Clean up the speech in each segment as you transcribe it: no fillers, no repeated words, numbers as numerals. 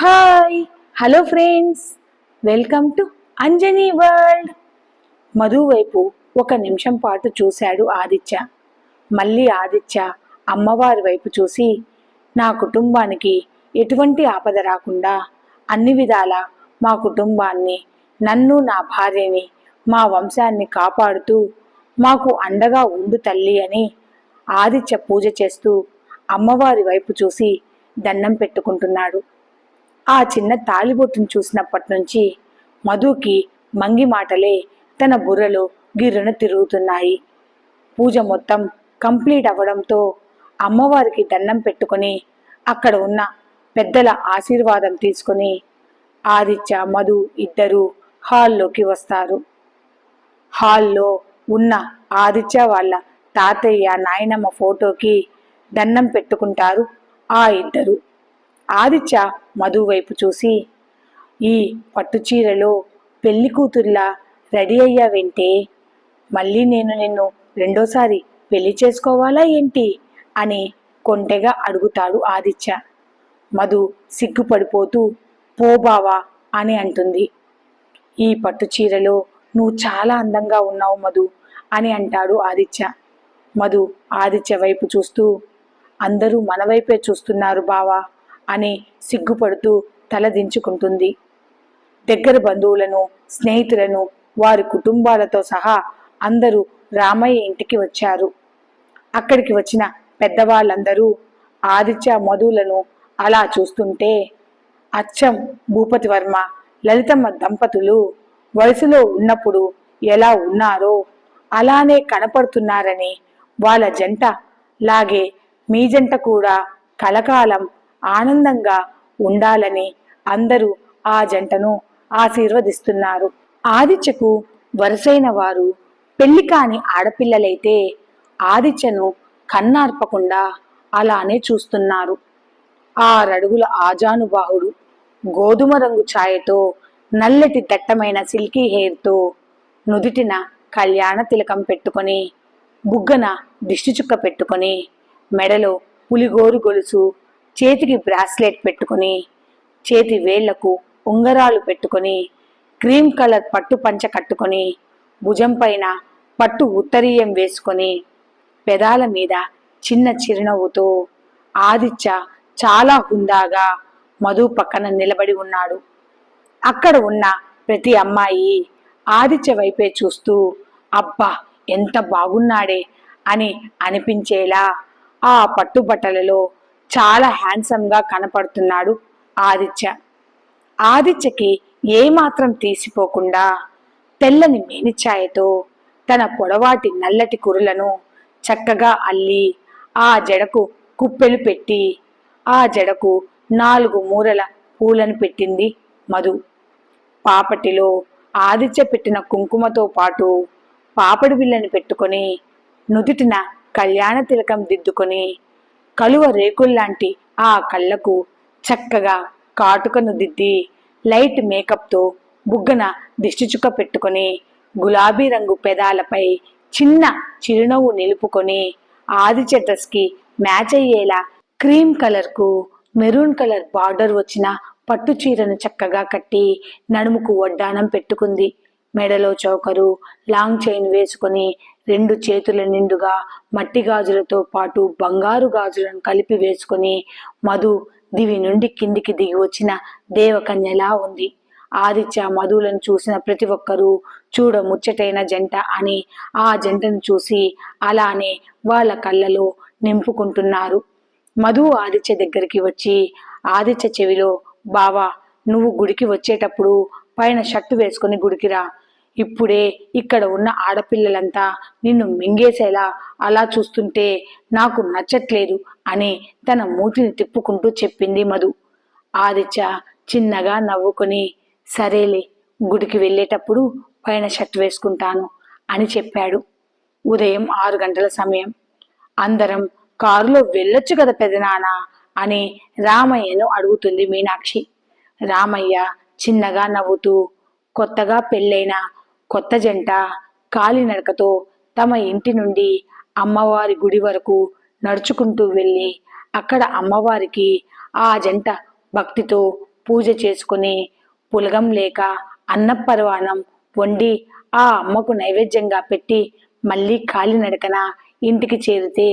Hi hello friends, welcome to Anjani world. Madhu వైపు ఒక నిమిషం పాటు చూశాడు ఆదిత్య. మళ్ళీ ఆదిత్య అమ్మవారి వైపు చూసి, నా కుటుంబానికి ఎటువంటి ఆపద రాకుండా అన్ని విధాల మా కుటుంబాన్ని, నన్ను, నా భార్యని, మా వంశాన్ని కాపాడుతూ మాకు అండగా ఉండు తల్లి అని ఆదిత్య పూజ చేస్తూ అమ్మవారి వైపు చూసి దండం పెట్టుకుంటున్నాడు. ఆ చిన్న తాలిబొట్టును చూసినప్పటి నుంచి మధుకి మంగి మాటలే తన బుర్రలో గిర్రున తిరుగుతున్నాయి. పూజ మొత్తం కంప్లీట్ అవ్వడంతో అమ్మవారికి దండం పెట్టుకొని అక్కడ ఉన్న పెద్దల ఆశీర్వాదం తీసుకొని ఆదిత్య, మధు ఇద్దరు హాల్లోకి వస్తారు. హాల్లో ఉన్న ఆదిత్య వాళ్ళ తాతయ్య, నాయనమ్మ ఫోటోకి దండం పెట్టుకుంటారు ఆ ఇద్దరు. ఆదిత్య మధు వైపు చూసి, ఈ పట్టుచీరలో పెళ్లి కూతుర్లా రెడీ అయ్యావేంటే, మళ్ళీ నేను నిన్ను రెండోసారి పెళ్లి చేసుకోవాలా ఏంటి అని కొంటెగా అడుగుతాడు ఆదిత్య. మధు సిగ్గుపడిపోతూ, పో బావా అని అంటుంది. ఈ పట్టుచీరలో నువ్వు చాలా అందంగా ఉన్నావు మధు అని అంటాడు ఆదిత్య. మధు ఆదిత్య వైపు చూస్తూ, అందరూ మన వైపే చూస్తున్నారు బావా అని సిగ్గుపడుతూ తలదించుకుంటుంది. దగ్గర బంధువులను, స్నేహితులను, వారి కుటుంబాలతో సహా అందరూ రామయ్య ఇంటికి వచ్చారు. అక్కడికి వచ్చిన పెద్దవాళ్ళందరూ ఆదిత్య, మధులను అలా చూస్తుంటే, అచ్చం భూపతి వర్మ, లలితమ్మ దంపతులు వయసులో ఉన్నప్పుడు ఎలా ఉన్నారో అలానే కనపడుతున్నారని, వాళ్ళ జంట లాగే మీ జంట కూడా కలకాలం ఆనందంగా ఉండాలని అందరూ ఆ జంటను ఆశీర్వదిస్తున్నారు. ఆదిత్యకు వరుసైన వారు పెళ్లి కాని ఆడపిల్లలైతే ఆదిత్యను కన్నార్పకుండా అలానే చూస్తున్నారు. 6 అడుగుల ఆజానుబాహుడు, గోధుమ రంగు ఛాయతో, నల్లటి దట్టమైన సిల్కీ హెయిర్తో, నుదిటిన కళ్యాణ తిలకం పెట్టుకొని, బుగ్గన దిష్టి చుక్క పెట్టుకొని, మెడలో పులిగోరు గొలుసు, చేతికి బ్రాస్లెట్ పెట్టుకుని, చేతి వేళ్లకు ఉంగరాలు పెట్టుకొని, క్రీమ్ కలర్ పట్టు పంచ కట్టుకొని, భుజం పైన పట్టు ఉత్తరీయం వేసుకొని, పెదాల మీద చిన్న చిరునవ్వుతో ఆదిత్య చాలా హుందాగా మధు పక్కన నిలబడి ఉన్నాడు. అక్కడ ఉన్న ప్రతి అమ్మాయి ఆదిత్య వైపే చూస్తూ, అబ్బా ఎంత బాగున్నాడే అని అనిపించేలా ఆ పట్టుబట్టలలో చాలా హ్యాండ్సమ్గా కనపడుతున్నాడు ఆదిత్య. ఆదిత్యకి ఏమాత్రం తీసిపోకుండా తెల్లని మేనిఛాయతో తన పొడవాటి నల్లటి కురులను చక్కగా అల్లి ఆ జడకు కుప్పెలు పెట్టి, ఆ జడకు 4 మూరల పూలను పెట్టింది మధు. పాపటిలో ఆదిత్య పెట్టిన కుంకుమతో పాటు పాపడి బిల్లని పెట్టుకొని, నుదుటిన కళ్యాణ తిలకం దిద్దుకొని, కలువ రేకుల్లాంటి ఆ కళ్ళకు చక్కగా కాటుకను దిద్ది, లైట్ మేకప్తో బుగ్గన దిష్టిచుక్క పెట్టుకొని, గులాబీ రంగు పెదాలపై చిన్న చిరునవ్వు నిలుపుకొని, ఆదిత్య డ్రెస్కి మ్యాచ్ అయ్యేలా క్రీమ్ కలర్కు మెరూన్ కలర్ బార్డర్ వచ్చిన పట్టు చీరను చక్కగా కట్టి నడుముకు వడ్డానం పెట్టుకుంది. మెడలో చౌకరు, లాంగ్ చైన్ వేసుకొని 2 చేతుల నిండుగా మట్టి గాజులతో పాటు బంగారు గాజులను కలిపి వేసుకొని మధు దివి నుండి కిందికి దిగి వచ్చిన దేవకన్యలా ఉంది. ఆదిత్య, మధులను చూసిన ప్రతి ఒక్కరూ చూడ ముచ్చటైన జంట అని ఆ జంటను చూసి అలానే వాళ్ళ కళ్ళలో నింపుకుంటున్నారు. మధు ఆదిత్య దగ్గరికి వచ్చి ఆదిత్య చెవిలో, బావా నువ్వు గుడికి వచ్చేటప్పుడు పైన షర్టు వేసుకుని గుడికిరా, ఇప్పుడే ఇక్కడ ఉన్న ఆడపిల్లలంతా నిన్ను మింగేసేలా అలా చూస్తుంటే నాకు నచ్చట్లేదు అని తన మూతిని తిప్పుకుంటూ చెప్పింది మధు. ఆదిత్య చిన్నగా నవ్వుకొని, సరేలే గుడికి వెళ్ళేటప్పుడు పైన షర్ట్ వేసుకుంటాను అని చెప్పాడు. ఉదయం 6 గంటల సమయం. అందరం కారులో వెళ్ళొచ్చు కదా పెదనాన్న అని రామయ్యను అడుగుతుంది మీనాక్షి. రామయ్య చిన్నగా నవ్వుతూ, కొత్తగా పెళ్ళైన కొత్త జంట కాలినడకతో తమ ఇంటి నుండి అమ్మవారి గుడి వరకు నడుచుకుంటూ వెళ్ళి అక్కడ అమ్మవారికి ఆ జంట భక్తితో పూజ చేసుకుని పులగం లేక అన్నపరవానం వండి ఆ అమ్మకు నైవేద్యంగా పెట్టి మళ్ళీ కాలినడకన ఇంటికి చేరితే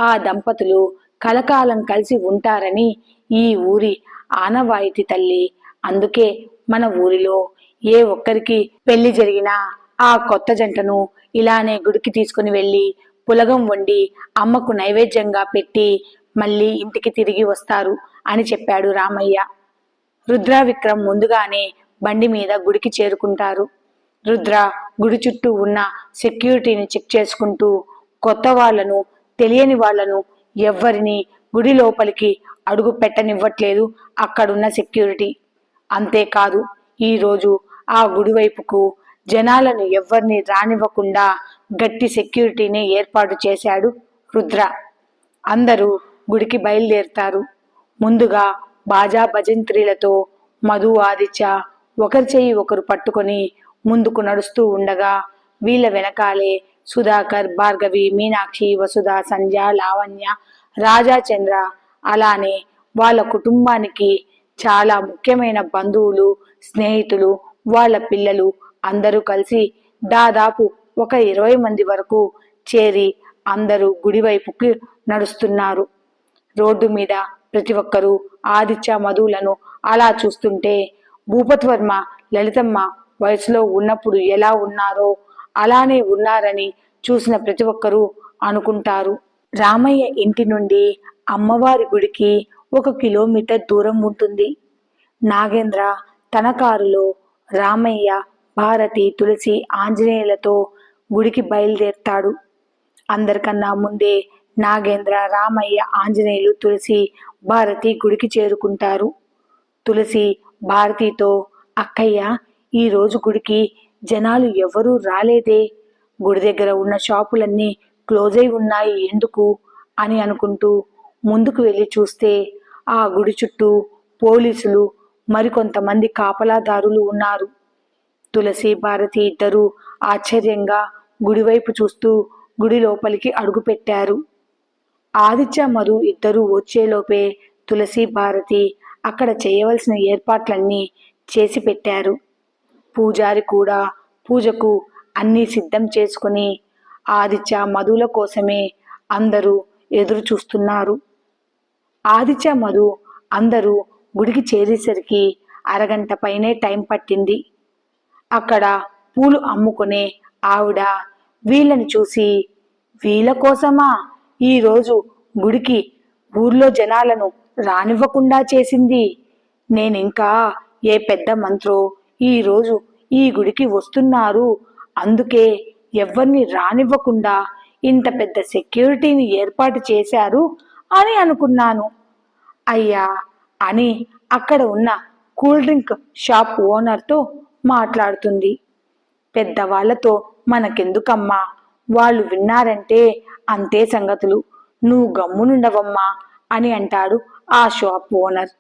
ఆ దంపతులు కలకాలం కలిసి ఉంటారని ఈ ఊరి ఆనవాయితీ తల్లి. అందుకే మన ఊరిలో ఏ ఒక్కరికి పెళ్లి జరిగినా ఆ కొత్త జంటను ఇలానే గుడికి తీసుకుని వెళ్ళి పులగం వండి అమ్మకు నైవేద్యంగా పెట్టి మళ్ళీ ఇంటికి తిరిగి వస్తారు అని చెప్పాడు రామయ్య. రుద్ర విక్రమ్ ముందుగానే బండి మీద గుడికి చేరుకుంటారు. రుద్ర గుడి చుట్టూ ఉన్న సెక్యూరిటీని చెక్ చేసుకుంటూ కొత్త వాళ్లను, తెలియని వాళ్లను ఎవ్వరిని గుడి లోపలికి అడుగు పెట్టనివ్వట్లేదు అక్కడున్న సెక్యూరిటీ. అంతేకాదు, ఈరోజు ఆ గుడి వైపుకు జనాలను ఎవ్వరిని రానివ్వకుండా గట్టి సెక్యూరిటీని ఏర్పాటు చేశాడు రుద్ర. అందరూ గుడికి బయలుదేరుతారు. ముందుగా బాజా భజంత్రీలతో మధు, ఆదిత్య ఒకరి చెయ్యి ఒకరు పట్టుకొని ముందుకు నడుస్తూ ఉండగా వీళ్ళ వెనకాలే సుధాకర్, భార్గవి, మీనాక్షి, వసుధ, సంధ్య, లావణ్య, రాజా, చంద్ర, అలానే వాళ్ళ కుటుంబానికి చాలా ముఖ్యమైన బంధువులు, స్నేహితులు, వాళ్ళ పిల్లలు అందరూ కలిసి దాదాపు ఒక 20 మంది వరకు చేరి అందరూ గుడి వైపుకి నడుస్తున్నారు. రోడ్డు మీద ప్రతి ఒక్కరూ ఆదిత్య, మధులను అలా చూస్తుంటే భూపత్ వర్మ, లలితమ్మ వయసులో ఉన్నప్పుడు ఎలా ఉన్నారో అలానే ఉన్నారని చూసిన ప్రతి ఒక్కరూ అనుకుంటారు. రామయ్య ఇంటి నుండి అమ్మవారి గుడికి 1 కిలోమీటర్ దూరం ఉంటుంది. నాగేంద్ర తన కారులో రామయ్య, భారతి, తులసి, ఆంజనేయులతో గుడికి బయలుదేరుతాడు. అందరికన్నా ముందే నాగేంద్ర, రామయ్య, ఆంజనేయులు, తులసి, భారతి గుడికి చేరుకుంటారు. తులసి భారతితో, అక్కయ్య, ఈరోజు గుడికి జనాలు ఎవరూ రాలేదే, గుడి దగ్గర ఉన్న షాపులన్నీ క్లోజ్ అయి ఉన్నాయి ఎందుకు అని అనుకుంటూ ముందుకు వెళ్ళి చూస్తే ఆ గుడి చుట్టూ పోలీసులు, మరికొంతమంది కాపలాదారులు ఉన్నారు. తులసి, భారతి ఇద్దరూ ఆశ్చర్యంగా గుడివైపు చూస్తూ గుడి లోపలికి అడుగుపెట్టారు. ఆదిత్య, మధు ఇద్దరూ వచ్చేలోపే తులసి, భారతి అక్కడ చేయవలసిన ఏర్పాట్లన్నీ చేసి పెట్టారు. పూజారి కూడా పూజకు అన్నీ సిద్ధం చేసుకుని ఆదిత్య, మధుల కోసమే అందరూ ఎదురు చూస్తున్నారు. ఆదిత్య, మధు అందరూ గుడికి చేరేసరికి అరగంట పైనే టైం పట్టింది. అక్కడ పూలు అమ్ముకునే ఆవిడ వీళ్ళని చూసి, వీళ్ళ కోసమా ఈరోజు గుడికి ఊర్లో జనాలను రానివ్వకుండా చేసింది? నేనింకా ఏ పెద్ద మంత్రో ఈరోజు ఈ గుడికి వస్తున్నారు, అందుకే ఎవ్వరిని రానివ్వకుండా ఇంత పెద్ద సెక్యూరిటీని ఏర్పాటు చేశారు అని అనుకున్నాను అయ్యా అని అక్కడ ఉన్న కూల్ డ్రింక్ షాప్ ఓనర్తో మాట్లాడుతుంది. పెద్దవాళ్లతో మనకెందుకమ్మా, వాళ్ళు విన్నారంటే అంతే సంగతులు, నువ్వు గమ్మునుండవమ్మా అని అంటాడు ఆ షాప్ ఓనర్.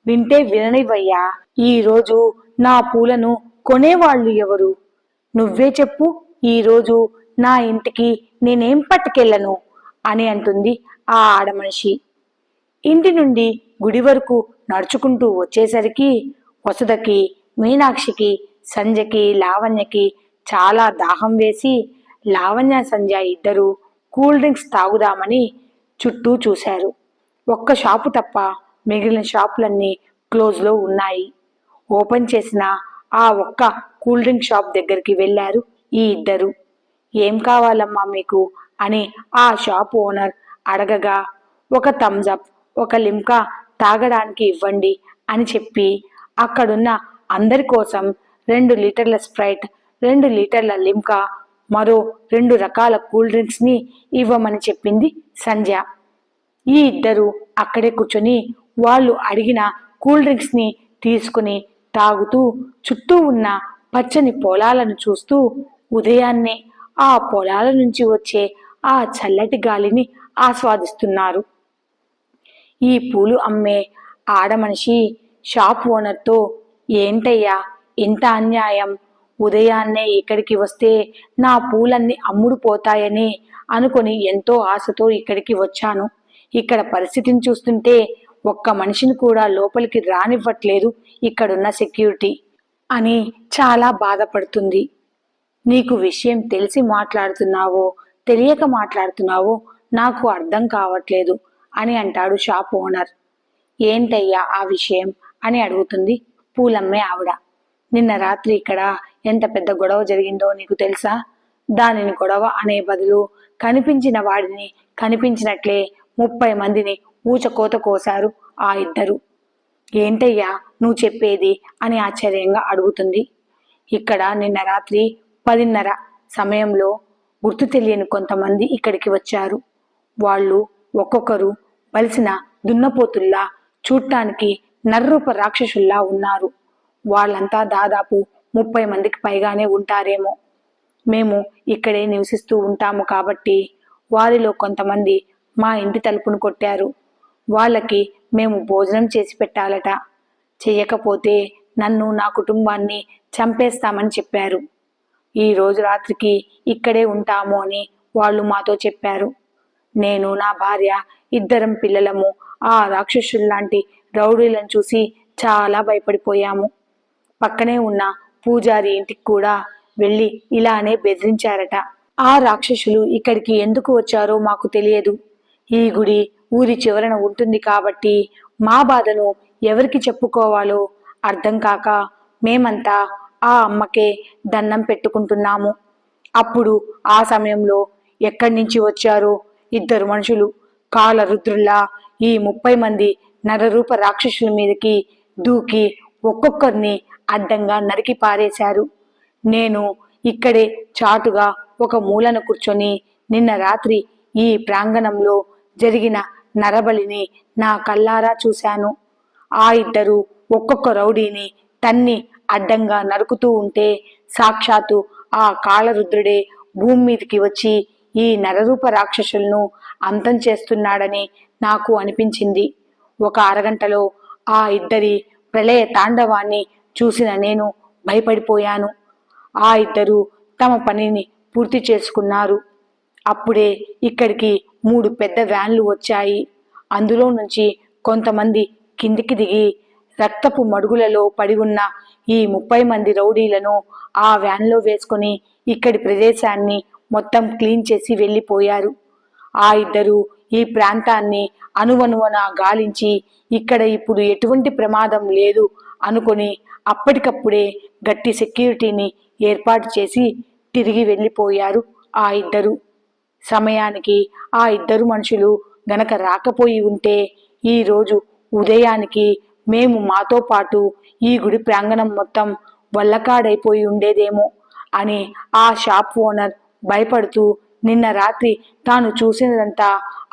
వింటే విననివయ్యా, ఈరోజు నా పూలను కొనేవాళ్ళు ఎవరు? నువ్వే చెప్పు, ఈరోజు నా ఇంటికి నేనేం పట్టుకెళ్ళను అని అంటుంది ఆ ఆడమనిషి. ఇంటి నుండి గుడి వరకు నడుచుకుంటూ వచ్చేసరికి వసుధకి, మీనాక్షికి, సంధ్యకి, లావణ్యకి చాలా దాహం వేసి లావణ్య, సంధ్య ఇద్దరు కూల్ డ్రింక్స్ తాగుదామని చుట్టూ చూశారు. ఒక్క షాపు తప్ప మిగిలిన షాపులన్నీ క్లోజ్లో ఉన్నాయి. ఓపెన్ చేసిన ఆ ఒక్క కూల్ డ్రింక్ షాప్ దగ్గరికి వెళ్ళారు ఈ ఇద్దరు. ఏం కావాలమ్మా మీకు అని ఆ షాప్ ఓనర్ అడగగా, ఒక థమ్స్అప్, ఒక లిమ్కా తాగడానికి ఇవ్వండి అని చెప్పి అక్కడున్న అందరి కోసం 2 లీటర్ల స్ప్రైట్, 2 లీటర్ల లిమ్కా, మరో 2 రకాల కూల్ డ్రింక్స్ని ఇవ్వమని చెప్పింది సంధ్య. ఈ ఇద్దరు అక్కడే కూర్చొని వాళ్ళు అడిగిన కూల్ డ్రింక్స్ని తీసుకుని తాగుతూ చుట్టూ ఉన్న పచ్చని పొలాలను చూస్తూ ఉదయాన్నే ఆ పొలాల నుంచి వచ్చే ఆ చల్లటి గాలిని ఆస్వాదిస్తున్నారు. ఈ పూలు అమ్మే ఆడమనిషి షాప్ ఓనర్తో, ఏంటయ్యా ఇంత అన్యాయం, ఉదయాన్నే ఇక్కడికి వస్తే నా పూలన్నీ అమ్ముడుపోతాయని అనుకొని ఎంతో ఆశతో ఇక్కడికి వచ్చాను. ఇక్కడ పరిస్థితిని చూస్తుంటే ఒక్క మనిషిని కూడా లోపలికి రానివ్వట్లేదు ఇక్కడున్న సెక్యూరిటీ అని చాలా బాధపడుతుంది. నీకు విషయం తెలిసి మాట్లాడుతున్నావో తెలియక మాట్లాడుతున్నావో నాకు అర్థం కావట్లేదు అని అంటాడు షాప్ ఓనర్. ఏంటయ్యా ఆ విషయం అని అడుగుతుంది పూలమ్మే ఆవిడ. నిన్న రాత్రి ఇక్కడ ఎంత పెద్ద గొడవ జరిగిందో నీకు తెలుసా? దానిని గొడవ అనే బదులు కనిపించిన వాడిని కనిపించినట్లే 30 మందిని ఊచకోత కోశారు ఆ ఇద్దరు. ఏంటయ్యా నువ్వు చెప్పేది అని ఆశ్చర్యంగా అడుగుతుంది. ఇక్కడ నిన్న రాత్రి 10:30 సమయంలో గుర్తు తెలియని కొంతమంది ఇక్కడికి వచ్చారు. వాళ్ళు ఒక్కొక్కరు బలిసిన దున్నపోతుల్లా చూడటానికి నర్రూప రాక్షసుల్లా ఉన్నారు. వాళ్ళంతా దాదాపు 30 మందికి పైగానే ఉంటారేమో. మేము ఇక్కడే నివసిస్తూ ఉంటాము కాబట్టి వారిలో కొంతమంది మా ఇంటి తలుపును కొట్టారు. వాళ్ళకి మేము భోజనం చేసి పెట్టాలట. చెయ్యకపోతే నన్ను నా కుటుంబాన్ని చంపేస్తామని చెప్పారు. ఈ రోజు రాత్రికి ఇక్కడే ఉంటాము అని వాళ్ళు మాతో చెప్పారు. నేను నా భార్య ఇద్దరం పిల్లలము ఆ రాక్షసుల్లాంటి రౌడీలను చూసి చాలా భయపడిపోయాము. పక్కనే ఉన్న పూజారి ఇంటికి కూడా వెళ్ళి ఇలానే బెదిరించారట. ఆ రాక్షసులు ఇక్కడికి ఎందుకు వచ్చారో మాకు తెలియదు. ఈ గుడి ఊరి చివరన ఉంటుంది కాబట్టి మా బాధను ఎవరికి చెప్పుకోవాలో అర్థం కాక మేమంతా ఆ అమ్మకే దండం పెట్టుకుంటున్నాము. అప్పుడు ఆ సమయంలో ఎక్కడి నుంచి వచ్చారో ఇద్దరు మనుషులు కాల రుద్రుల్లా ఈ 30 మంది నరరూప రాక్షసుల మీదకి దూకి ఒక్కొక్కరిని అడ్డంగా నరికి పారేశారు. నేను ఇక్కడే చాటుగా ఒక మూలన కూర్చొని నిన్న రాత్రి ఈ ప్రాంగణంలో జరిగిన నరబలిని నా కళ్ళారా చూశాను. ఆ ఇద్దరు ఒక్కొక్క రౌడీని తన్ని అడ్డంగా నరుకుతూ ఉంటే సాక్షాత్తు ఆ కాళరుద్రుడే భూమి మీదకి వచ్చి ఈ నరరూప రాక్షసులను అంతం చేస్తున్నాడని నాకు అనిపించింది. ఒక అరగంటలో ఆ ఇద్దరి ప్రళయ తాండవాన్ని చూసిన నేను భయపడిపోయాను. ఆ ఇద్దరు తమ పనిని పూర్తి చేసుకున్నారు. అప్పుడే ఇక్కడికి 3 పెద్ద వ్యాన్లు వచ్చాయి. అందులో నుంచి కొంతమంది కిందికి దిగి రక్తపు మడుగులలో పడి ఉన్న ఈ 30 మంది రౌడీలను ఆ వ్యాన్లో వేసుకొని ఇక్కడి ప్రదేశాన్ని మొత్తం క్లీన్ చేసి వెళ్ళిపోయారు. ఆ ఇద్దరు ఈ ప్రాంతాన్ని అనువనువన గాలించి ఇక్కడ ఇప్పుడు ఎటువంటి ప్రమాదం లేదు అనుకొని అప్పటికప్పుడే గట్టి సెక్యూరిటీని ఏర్పాటు చేసి తిరిగి వెళ్ళిపోయారు ఆ ఇద్దరు. సమయానికి ఆ ఇద్దరు మనుషులు గనక రాకపోయి ఉంటే ఈరోజు ఉదయానికి మేము మాతో పాటు ఈ గుడి ప్రాంగణం మొత్తం వల్లకాడైపోయి ఉండేదేమో అని ఆ షాప్ ఓనర్ భయపడుతూ నిన్న రాత్రి తాను చూసినదంతా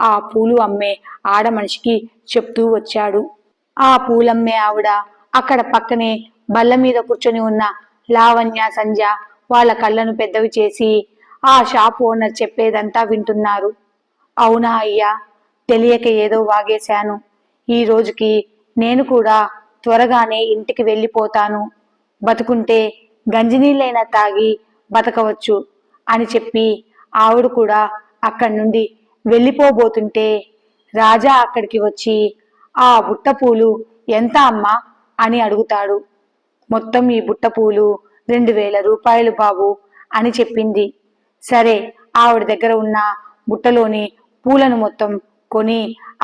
ఆ పూలు అమ్మే ఆడమనిషికి చెప్తూ వచ్చాడు. ఆ పూలమ్మే ఆవిడ అక్కడ పక్కనే బల్ల మీద కూర్చొని ఉన్న లావణ్య, సంధ్య వాళ్ళ కళ్ళను పెద్దవి చేసి ఆ షాప్ ఓనర్ చెప్పేదంతా వింటున్నారు. అవునా అయ్యా, తెలియక ఏదో వాగేశాను. ఈ రోజుకి నేను కూడా త్వరగానే ఇంటికి వెళ్ళిపోతాను. బతుకుంటే గంజినీళ్ళైనా తాగి బతకవచ్చు అని చెప్పి ఆవిడ కూడా అక్కడి నుండి వెళ్ళిపోబోతుంటే రాజా అక్కడికి వచ్చి ఆ బుట్ట పూలు ఎంత అమ్మా అని అడుగుతాడు. మొత్తం ఈ బుట్ట పూలు 2000 రూపాయలు బాబు అని చెప్పింది. సరే, ఆవిడ దగ్గర ఉన్న బుట్టలోని పూలను మొత్తం కొని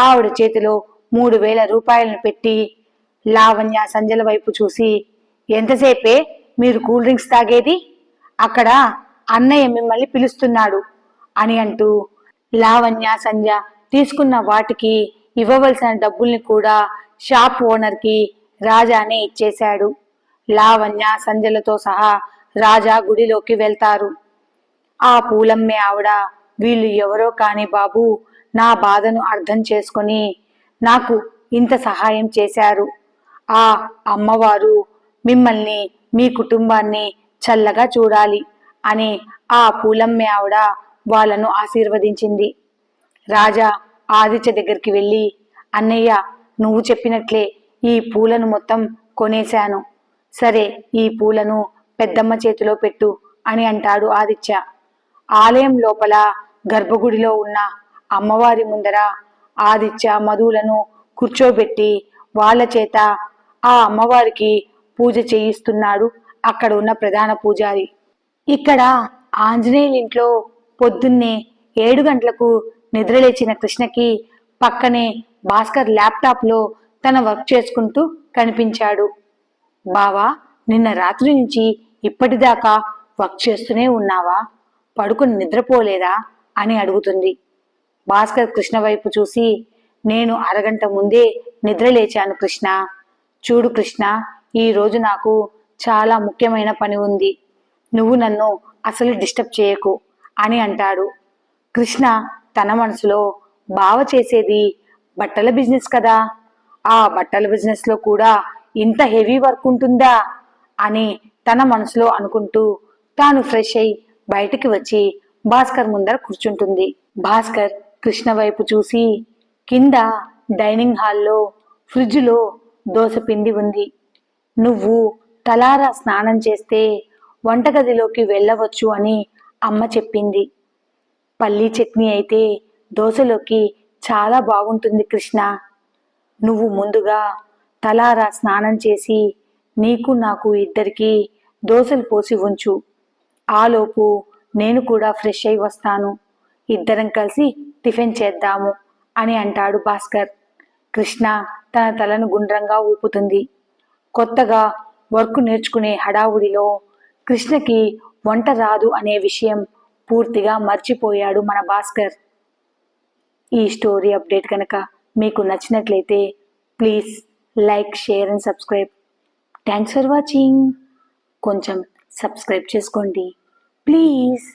ఆవిడ చేతిలో 3000 రూపాయలను పెట్టి లావణ్య, సంజల వైపు చూసి, ఎంతసేపే మీరు కూల్ డ్రింక్స్ తాగేది? అక్కడ అన్నయ్య మిమ్మల్ని పిలుస్తున్నాడు అని అంటూ లావణ్య, సంధ్య తీసుకున్న వాటికి ఇవ్వవలసిన డబ్బుల్ని కూడా షాప్ ఓనర్కి రాజానే ఇచ్చేశాడు. లావణ్య, సంధ్యలతో సహా రాజా గుడిలోకి వెళ్తారు. ఆ పూలమ్మే ఆవిడ, వీళ్ళు ఎవరో కాని బాబు, నా బాధను అర్థం చేసుకొని నాకు ఇంత సహాయం చేశారు. ఆ అమ్మవారు మిమ్మల్ని, మీ కుటుంబాన్ని చల్లగా చూడాలి అని ఆ పూలమ్మే ఆవిడ వాళ్ళను ఆశీర్వదించింది. రాజా ఆదిత్య దగ్గరికి వెళ్ళి, అన్నయ్య, నువ్వు చెప్పినట్లే ఈ పూలను మొత్తం కొనేశాను. సరే, ఈ పూలను పెద్దమ్మ చేతిలో పెట్టు అని అంటాడు ఆదిత్య. ఆలయం లోపల గర్భగుడిలో ఉన్న అమ్మవారి ముందర ఆదిత్య మధులను కూర్చోబెట్టి వాళ్ళ చేత ఆ అమ్మవారికి పూజ చేయిస్తున్నాడు అక్కడ ఉన్న ప్రధాన పూజారి. ఇక్కడ ఆంజనేయుల ఇంట్లో పొద్దున్నే 7 గంటలకు నిద్రలేచిన కృష్ణకి పక్కనే భాస్కర్ ల్యాప్టాప్లో తన వర్క్ చేసుకుంటూ కనిపించాడు. బావా, నిన్న రాత్రి నుంచి ఇప్పటిదాకా వర్క్ చేస్తూనే ఉన్నావా? పడుకుని నిద్రపోలేదా అని అడుగుతుంది. భాస్కర్ కృష్ణ వైపు చూసి, నేను అరగంట ముందే నిద్రలేచాను కృష్ణ. చూడు కృష్ణ, ఈరోజు నాకు చాలా ముఖ్యమైన పని ఉంది. నువ్వు నన్ను అసలు డిస్టర్బ్ చేయకు అని అంటాడు. కృష్ణ తన మనసులో, బావ చేసేది బట్టల బిజినెస్ కదా, ఆ బట్టల బిజినెస్లో కూడా ఇంత హెవీ వర్క్ ఉంటుందా అని తన మనసులో అనుకుంటూ తాను ఫ్రెష్ అయి బయటికి వచ్చి భాస్కర్ ముందర కూర్చుంటుంది. భాస్కర్ కృష్ణ వైపు చూసి, కింద డైనింగ్ హాల్లో ఫ్రిడ్జ్లో దోసపిండి ఉంది. నువ్వు తలారా స్నానం చేస్తే వంటగదిలోకి వెళ్ళవచ్చు అని అమ్మ చెప్పింది. పల్లీ చట్నీ అయితే దోశలోకి చాలా బాగుంటుంది కృష్ణ. నువ్వు ముందుగా తలారా స్నానం చేసి నీకు నాకు ఇద్దరికి దోశలు పోసి ఉంచు. ఆలోపు నేను కూడా ఫ్రెష్ అయి వస్తాను. ఇద్దరం కలిసి టిఫిన్ చేద్దాము అని అంటాడు భాస్కర్. కృష్ణ తన తలను గుండ్రంగా ఊపుతుంది. కొత్తగా వర్క్ నేర్చుకునే హడావుడిలో కృష్ణకి వంట రాదు అనే విషయం పూర్తిగా మర్చిపోయాడు మన భాస్కర్. ఈ స్టోరీ అప్డేట్ కనుక మీకు నచ్చినట్లయితే please like, share and subscribe. Thanks for watching. కొంచెం సబ్స్క్రైబ్ చేసుకోండి ప్లీజ్.